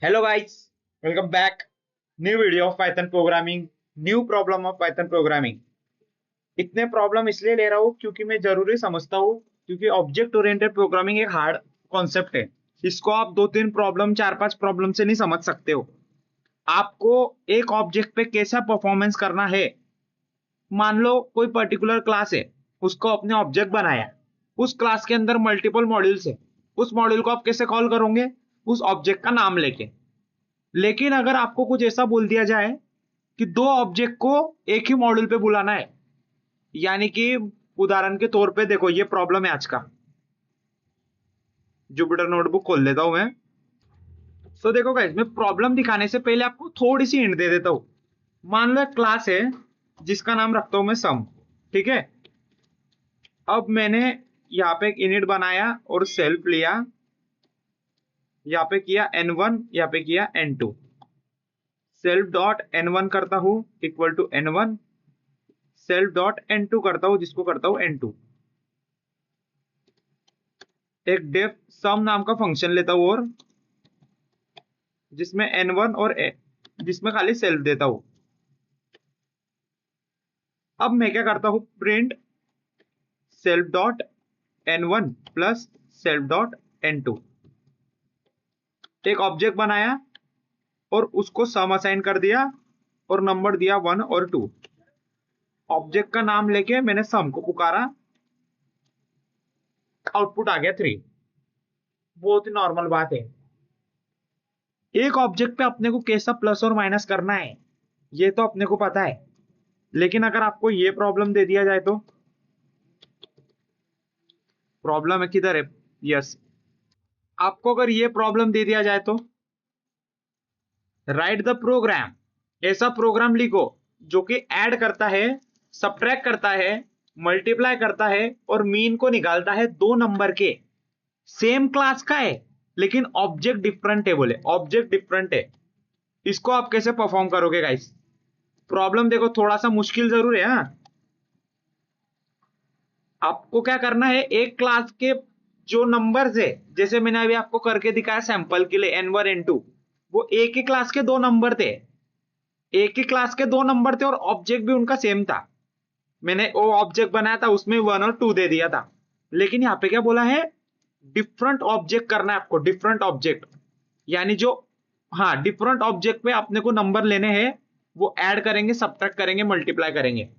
Hello guys, welcome back. New video of Python programming, new problem of Python programming. इतने problem इसलिए ले रहा हूँ क्योंकि मैं जरूरी समझता हूँ क्योंकि ऑब्जेक्ट ओरिएंटेड प्रोग्रामिंग एक हार्ड कॉन्सेप्ट है। इसको आप दो तीन प्रॉब्लम चार पांच प्रॉब्लम से नहीं समझ सकते हो। आपको एक ऑब्जेक्ट पे कैसा परफॉर्मेंस करना है। मान लो कोई पर्टिकुलर क्लास है, उसको अपने ऑब्जेक्ट बनाया, उस क्लास के अंदर मल्टीपल मॉड्यूल्स है, उस मॉड्यूल को आप कैसे कॉल करोगे? उस ऑब्जेक्ट का नाम लेके। लेकिन अगर आपको कुछ ऐसा बोल दिया जाए कि दो ऑब्जेक्ट को एक ही मॉड्यूल पे बुलाना है, यानी कि उदाहरण के तौर पे देखो, ये प्रॉब्लम है आज का। जुपिटर नोटबुक खोल लेता हूं मैं। सो देखो गाइस, मैं प्रॉब्लम दिखाने से पहले आपको थोड़ी सी हिंट दे देता हूं। मान लो एक क्लास है जिसका नाम रखता हूं मैं सम। ठीक है, अब मैंने यहाँ पे एक इनिट बनाया और सेल्फ लिया, यहाँ पे किया n1, यहाँ पे किया n2। सेल्फ डॉट n1 करता हूं equal to n1, self dot n2 करता हूं जिसको करता हूं n2। एक डेफ सम नाम का फंक्शन लेता हूं और जिसमें n1 और जिसमें खाली सेल्फ देता हूं। अब मैं क्या करता हूं, print self dot n1 plus self dot n2। एक ऑब्जेक्ट बनाया और उसको सम असाइन कर दिया और नंबर दिया 1 और 2। ऑब्जेक्ट का नाम लेके मैंने सम को पुकारा, आउटपुट आ गया 3। बहुत ही नॉर्मल बात है। एक ऑब्जेक्ट पे अपने को कैसा प्लस और माइनस करना है ये तो अपने को पता है, लेकिन अगर आपको ये प्रॉब्लम दे दिया जाए तो प्रॉब्लम है किधर है? यस, आपको अगर ये प्रॉब्लम दे दिया जाए तो राइट द प्रोग्राम, ऐसा प्रोग्राम लिखो जो कि ऐड करता है, सब्ट्रैक्ट करता है, मल्टीप्लाई करता है और मीन को निकालता है दो नंबर के, सेम क्लास का है लेकिन ऑब्जेक्ट डिफरेंट है। बोले ऑब्जेक्ट डिफरेंट है, इसको आप कैसे परफॉर्म करोगे गाइस? प्रॉब्लम देखो, थोड़ा सा मुश्किल जरूर है। हाँ, आपको क्या करना है, एक क्लास के जो नंबर्स है, जैसे मैंने अभी आपको करके दिखाया सैंपल के लिए n1 n2, वो एक ही क्लास के दो नंबर थे, एक ही क्लास के दो नंबर थे और ऑब्जेक्ट भी उनका सेम था। मैंने वो ऑब्जेक्ट बनाया था, उसमें 1 और 2 दे दिया था। लेकिन यहाँ पे क्या बोला है, डिफरेंट ऑब्जेक्ट करना है आपको, डिफरेंट ऑब्जेक्ट, यानी जो, हाँ, डिफरेंट ऑब्जेक्ट पे अपने को नंबर लेने हैं, वो ऐड करेंगे, सब्ट्रैक्ट करेंगे, मल्टीप्लाई करेंगे।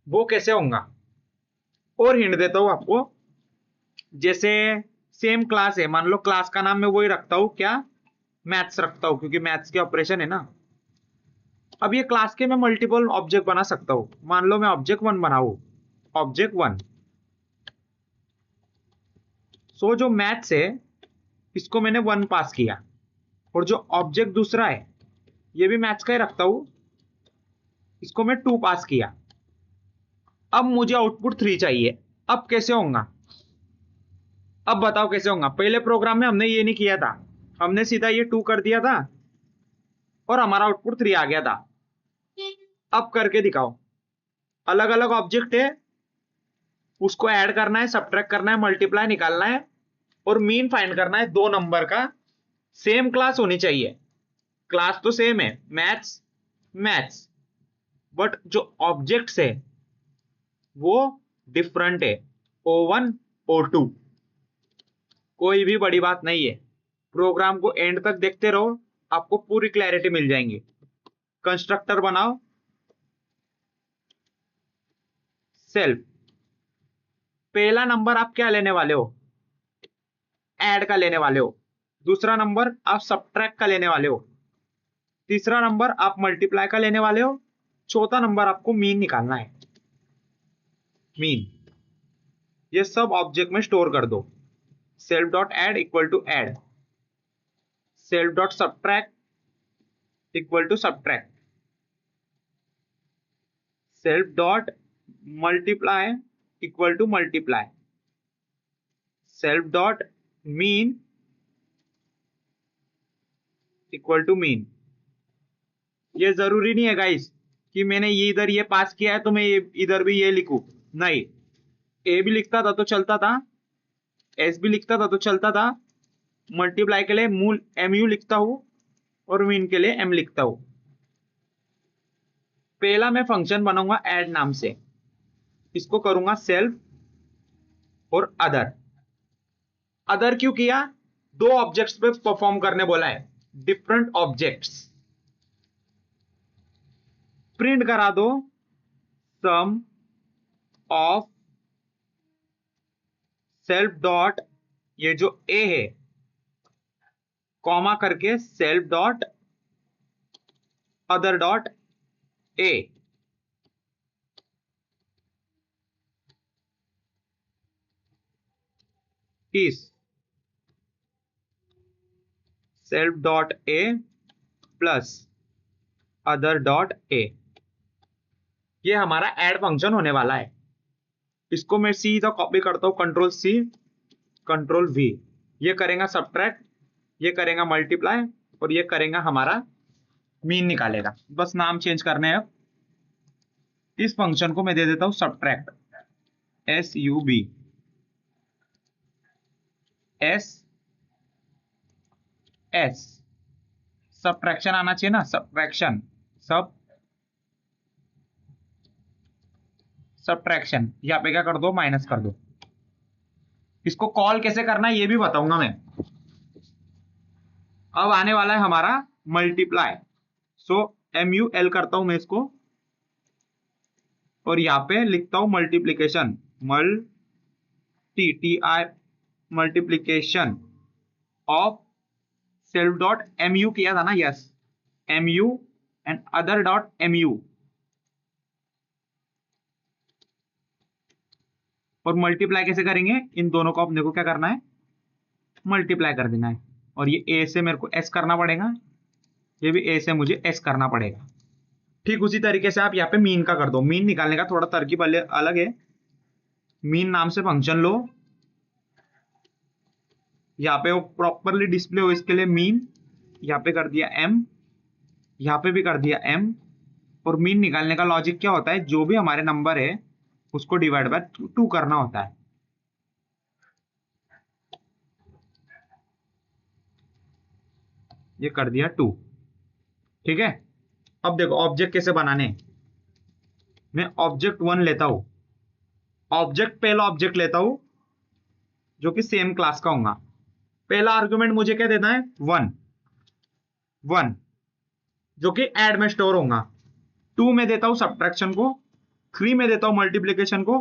वो कैसे होगा और हिंट देता हूं आपको। जैसे सेम क्लास है, मान लो क्लास का नाम मैं वही रखता हूं, क्या, मैथ्स रखता हूं, क्योंकि मैथ्स के ऑपरेशन है ना। अब ये क्लास के मैं मल्टीपल ऑब्जेक्ट बना सकता हूं। मान लो मैं ऑब्जेक्ट 1 बनाऊ, ऑब्जेक्ट 1। सो जो मैथ्स है इसको मैंने 1 पास किया, और जो ऑब्जेक्ट दूसरा है ये भी मैथ्स का ही रखता हूं, इसको मैं 2 पास किया। अब मुझे आउटपुट 3 चाहिए। अब कैसे होगा? अब बताओ कैसे होगा? पहले प्रोग्राम में हमने ये नहीं किया था, हमने सीधा ये 2 कर दिया था और हमारा आउटपुट 3 आ गया था। अब करके दिखाओ, अलग अलग ऑब्जेक्ट है, उसको ऐड करना है, सब्ट्रैक्ट करना है, मल्टीप्लाई निकालना है और मीन फाइंड करना है दो नंबर का। सेम क्लास होनी चाहिए, क्लास तो सेम है, मैथ्स मैथ्स, बट जो ऑब्जेक्ट्स है वो डिफरेंट है, O1 O2। कोई भी बड़ी बात नहीं है, प्रोग्राम को एंड तक देखते रहो, आपको पूरी क्लैरिटी मिल जाएंगी। कंस्ट्रक्टर बनाओ, सेल्फ, पहला नंबर आप क्या लेने वाले हो, ऐड का लेने वाले हो। दूसरा नंबर आप सब्ट्रैक्ट का लेने वाले हो। तीसरा नंबर आप मल्टीप्लाई का लेने वाले हो। चौथा नंबर आपको मीन निकालना है, मीन। ये सब ऑब्जेक्ट में स्टोर कर दो। Self dot add equal to add, self dot subtract equal to subtract, self dot multiply equal to multiply, self dot mean equal to mean. ये जरूरी नहीं है गाइस कि मैंने ये इधर ये पास किया है तो मैं इधर भी ये लिखूं। नहीं, ए भी लिखता था तो चलता था, एस भी लिखता था तो चलता था। मल्टीप्लाई के लिए मूल MU लिखता हूं, और मीन के लिए m लिखता हूं। पहला मैं फंक्शन बनाऊंगा ऐड नाम से, इसको करूंगा सेल्फ और अदर। अदर क्यों किया? दो ऑब्जेक्ट्स पे परफॉर्म करने बोला है, डिफरेंट ऑब्जेक्ट्स। प्रिंट करा दो सम ऑफ सेल्फ डॉट, ये जो ए है, कॉमा करके self dot other dot A. इस self dot A plus other dot A, ये हमारा ऐड फंक्शन होने वाला है। इसको मैं सीधा कॉपी करता हूं, कंट्रोल सी कंट्रोल वी। ये करेगा सब्ट्रैक्ट, ये करेगा मल्टीप्लाई, और ये करेगा हमारा मीन निकालेगा। बस नाम चेंज करने हैं। इस फंक्शन को मैं दे देता हूं सब्ट्रैक्ट, SUB, S सब्ट्रैक्शन आना चाहिए ना, सब्ट्रैक्शन, सब्ट्रैक्शन। यहाँ पे क्या कर दो, माइनस कर दो। इसको कॉल कैसे करना है ये भी बताऊंगा मैं। अब आने वाला है हमारा मल्टीप्लाई, सो MUL करता हूं मैं इसको, और यहाँ पे लिखता हूं multiplication, TI multiplication of self dot MU किया था ना, yes, MU and other dot MU। और मल्टीप्लाई कैसे करेंगे, इन दोनों को अपने को क्या करना है, मल्टीप्लाई कर देना है। और ये A से मेरे को S करना पड़ेगा, ये भी A से मुझे S करना पड़ेगा। ठीक उसी तरीके से आप यहाँ पे मीन का कर दो। मीन निकालने का थोड़ा तरकीब अलग है। मीन नाम से फंक्शन लो, यहाँ पे वो प्रॉपरली डिस्प्ले हो इसके लिए मीन, यहाँ पे कर दिया M, यहाँ पे भी कर दिया M। और मीन निकालने का लॉजिक क्या होता है, जो भी हमारे नंबर है उसको डिवाइड बाय 2 करना होता है। ये कर दिया 2, ठीक है। अब देखो ऑब्जेक्ट कैसे बनाने। मैं ऑब्जेक्ट 1 लेता हूं, पहला ऑब्जेक्ट लेता हूं जो कि सेम क्लास का होगा। पहला आर्गुमेंट मुझे क्या देना है, 1 जो कि ऐड में स्टोर होगा। 2 में देता हूं सब्ट्रैक्शन को, 3 में देता हूं मल्टीप्लीकेशन को,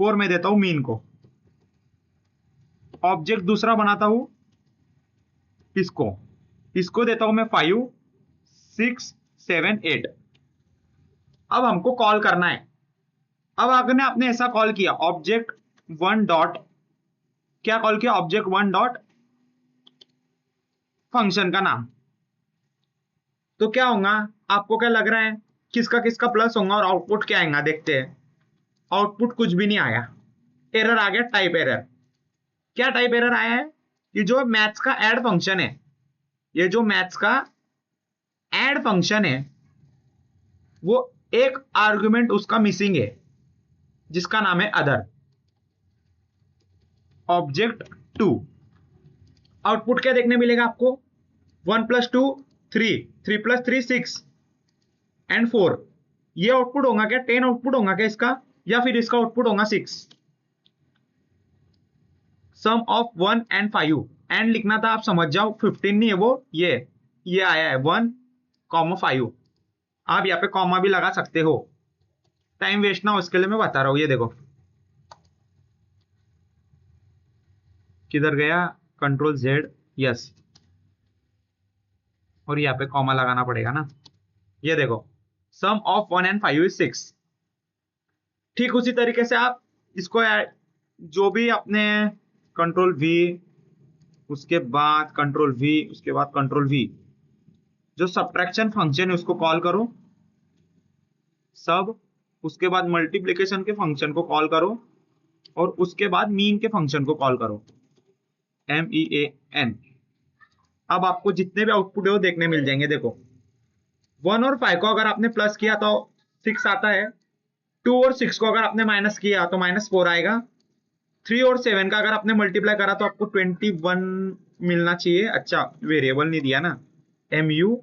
4 में देता हूं मीन को। ऑब्जेक्ट दूसरा बनाता हूं, इसको देता हूं मैं 5, 6, 7, 8। अब हमको कॉल करना है। अब आपने आपने ऐसा कॉल किया ऑब्जेक्ट 1 डॉट, क्या कॉल किया, ऑब्जेक्ट 1 डॉट फंक्शन का नाम। तो क्या होगा, आपको क्या लग रहा है, किसका किसका प्लस होगा और आउटपुट क्या आएगा, देखते हैं। आउटपुट कुछ भी नहीं आया, एरर आ गया, टाइप एरर। क्या टाइप एरर आया है, कि जो मैथ्स का ऐड फंक्शन है, ये जो मैथ्स का ऐड फंक्शन है वो एक आर्गुमेंट उसका मिसिंग है, जिसका नाम है अदर, ऑब्जेक्ट 2। आउटपुट क्या देखने मिलेगा आपको, 1 + 2 3, 3 + 3 6 एंड 4। ये आउटपुट होगा क्या, 10 आउटपुट होगा क्या इसका, या फिर इसका आउटपुट होगा 6। सम ऑफ 1 एंड 5, एंड लिखना था, आप समझ जाओ, 15 नहीं है वो, ये आया है 1, 5। आप यहाँ पे कॉमा भी लगा सकते हो, टाइम वेस्ट ना हो इसके लिए मैं बता रहा हूं। ये देखो किधर गया, कंट्रोल Z, यस, और यहाँ पे कॉमा लगाना पड़ेगा ना। ये देखो सम ऑफ 1 एंड 5 इज 6। ठीक उसी तरीके से आप इसको जो भी अपने कंट्रोल V, उसके बाद कंट्रोल V, उसके बाद कंट्रोल V, जो सब्ट्रैक्शन फंक्शन है उसको कॉल करो सब, उसके बाद मल्टीप्लिकेशन के फंक्शन को कॉल करो, और उसके बाद मीन के फंक्शन को कॉल करो, MEAN। अब आपको जितने भी आउटपुट है वो देखने मिल जाएंगे। देखो 1 और 5 को अगर आपने प्लस किया तो 6 आता है, 2 और 6 को अगर आपने माइनस किया तो -4 आएगा, 3 और 7 का अगर आपने मल्टीप्लाई करा तो आपको 21 मिलना चाहिए। अच्छा वेरिएबल नहीं दिया ना, MU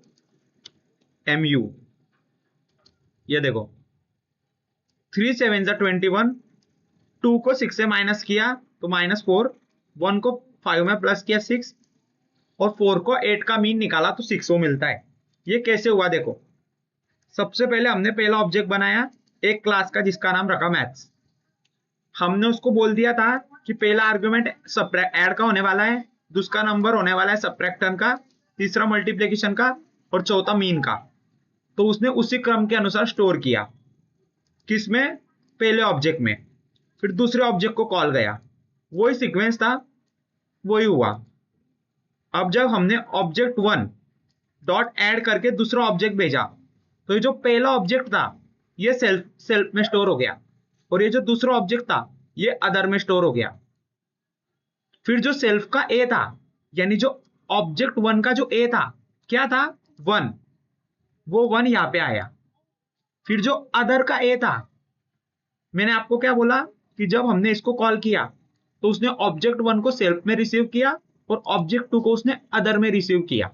ये देखो 3 7 21, 2 को 6 से माइनस किया तो -4, 1 को 5 में प्लस किया 6 और 4 को 8 का मीन निकाला तो 6 वो मिलता है। ये कैसे हुआ देखो, सबसे पहले हमने पहला ऑब्जेक्ट बनाया एक क्लास का जिसका नाम रखा मैथ्स। हमने उसको बोल दिया था कि पहला आर्गुमेंट ऐड का होने वाला है, दूसरा नंबर होने वाला है सब्ट्रैक्शन का, तीसरा मल्टीप्लिकेशन का और चौथा मीन का। तो उसने उसी क्रम के अनुसार स्टोर किया, किसमें, पहले ऑब्जेक्ट में। फिर दूसरे ऑब्जेक्ट को कॉल गया, वही सीक्वेंस था, वही हुआ। अब जब हमने ऑब्जेक्ट 1 डॉट ऐड करके दूसरा ऑब्जेक्ट भेजा तो ये जो पहला ऑब्जेक्ट था ये सेल्फ में स्टोर हो गया और ये जो दूसरा ऑब्जेक्ट था ये अदर में स्टोर हो गया। फिर जो सेल्फ का ए था, यानी जो ऑब्जेक्ट 1 का जो ए था क्या था 1, वो 1 यहां पे आया। फिर जो अदर का ए था, मैंने आपको क्या बोला कि जब हमने इसको कॉल किया तो उसने ऑब्जेक्ट 1 को सेल्फ में रिसीव किया और ऑब्जेक्ट 2 को उसने अदर में रिसीव किया।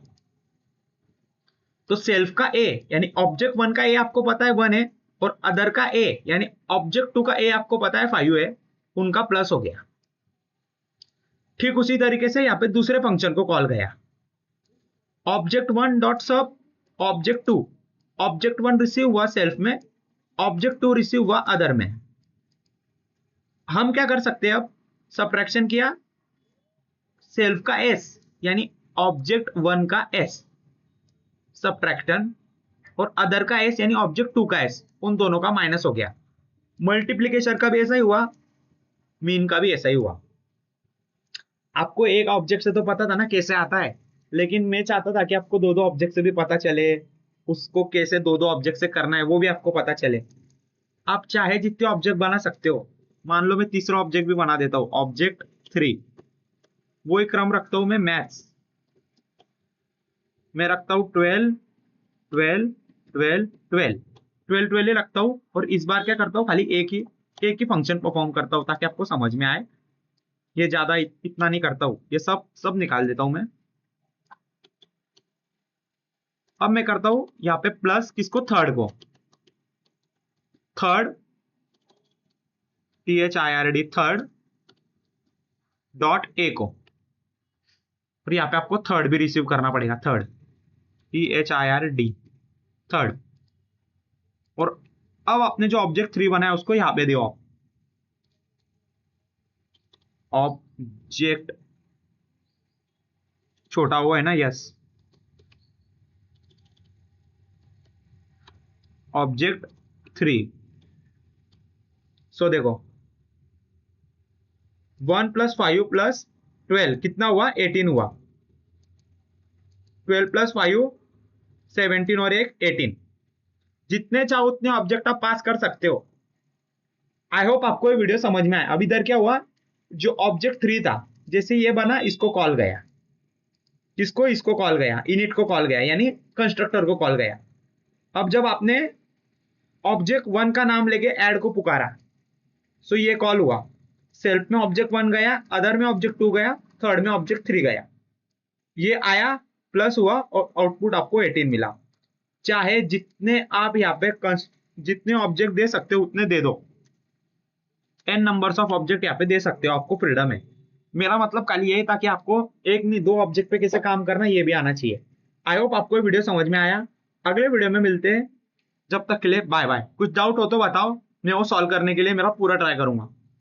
तो सेल्फ का ए यानी ऑब्जेक्ट 1 का ए आपको पता है 1 है और अदर का ए यानी ऑब्जेक्ट 2 का ए आपको पता है 5 है, उनका प्लस हो गया। ठीक उसी तरीके से यहां पे दूसरे फंक्शन को कॉल गया, ऑब्जेक्ट 1 डॉट सब ऑब्जेक्ट 2, ऑब्जेक्ट 1 रिसीव हुआ सेल्फ में, ऑब्जेक्ट 2 रिसीव हुआ अदर में। हम क्या कर सकते हैं, अब सबट्रैक्शन किया, सेल्फ का एस यानी ऑब्जेक्ट 1 का एस सबट्रैक्शन और अदर का एस यानी ऑब्जेक्ट 2 का एस, उन दोनों का माइनस हो गया। मल्टीप्लिकेशन का भी ऐसा ही हुआ, मीन का भी ऐसा ही हुआ। आपको एक ऑब्जेक्ट से तो पता था ना कैसे आता है, लेकिन मैं चाहता था कि आपको दो दो ऑब्जेक्ट से भी पता चले, उसको कैसे दो दो ऑब्जेक्ट से करना है वो भी आपको पता चले। आप चाहे जितने ऑब्जेक्ट बना सकते हो, मान लो मैं तीसरा ऑब्जेक्ट भी बना देता हूं, ऑब्जेक्ट 3, वही क्रम रखता हूं मैं मैथ्स में, रखता हूं 12 12 12 12 12 12 ही रखता हूं और इस बार क्या करता हूं, खाली एक ही फंक्शन परफॉर्म करता हूं ताकि आपको समझ में आए। ये ज्यादा इतना नहीं करता हूं, ये सब निकाल देता हूं मैं। अब मैं करता हूं यहां पे प्लस किसको, थर्ड को, third THIRD third dot A को, और यहां पे आपको थर्ड भी रिसीव करना पड़ेगा, थर्ड THIRD थर्ड। और अब आपने जो ऑब्जेक्ट 3 बनाया उसको यहां पे दियो, ऑब्जेक्ट छोटा वो है ना, यस, ऑब्जेक्ट 3। सो देखो 1 + 5 + 12 कितना हुआ, 18 हुआ। 12 + 5 17 और 1 18। जितने चाहो उतने ऑब्जेक्ट आप पास कर सकते हो। आई होप आपको ये वीडियो समझ में आया। अब इधर क्या हुआ, जो ऑब्जेक्ट 3 था जैसे ये बना, इसको कॉल गया, इसको कॉल गया, इनिट को कॉल गया यानी कंस्ट्रक्टर को कॉल गया। अब जब आपने ऑब्जेक्ट 1 का नाम लेके ऐड को पुकारा, सो ये कॉल हुआ, सेल्फ में ऑब्जेक्ट 1 गया, अदर में ऑब्जेक्ट 2 गया, थर्ड में ऑब्जेक्ट 3 गया, ये आया, प्लस हुआ और आउटपुट आपको 18 मिला। चाहे जितने आप यहाँ पे जितने ऑब्जेक्ट दे सकते हो उतने दे दो, n नंबर्स ऑफ ऑब्जेक्ट यहाँ पे दे सकते हो, आपको फ्रीडम है। मेरा मतलब खाली यही था कि आपको एक नहीं दो ऑब्जेक्ट पे कैसे काम करना है ये भी आना चाहिए। आई होप आपको ये वीडियो समझ में आया। अगले वीडियो में मिलते हैं, जब तक के लिए बाय बाय। कुछ डाउट हो तो बताओ, मैं वो सॉल्व करने के लिए मेरा पूरा ट्राई करूंगा।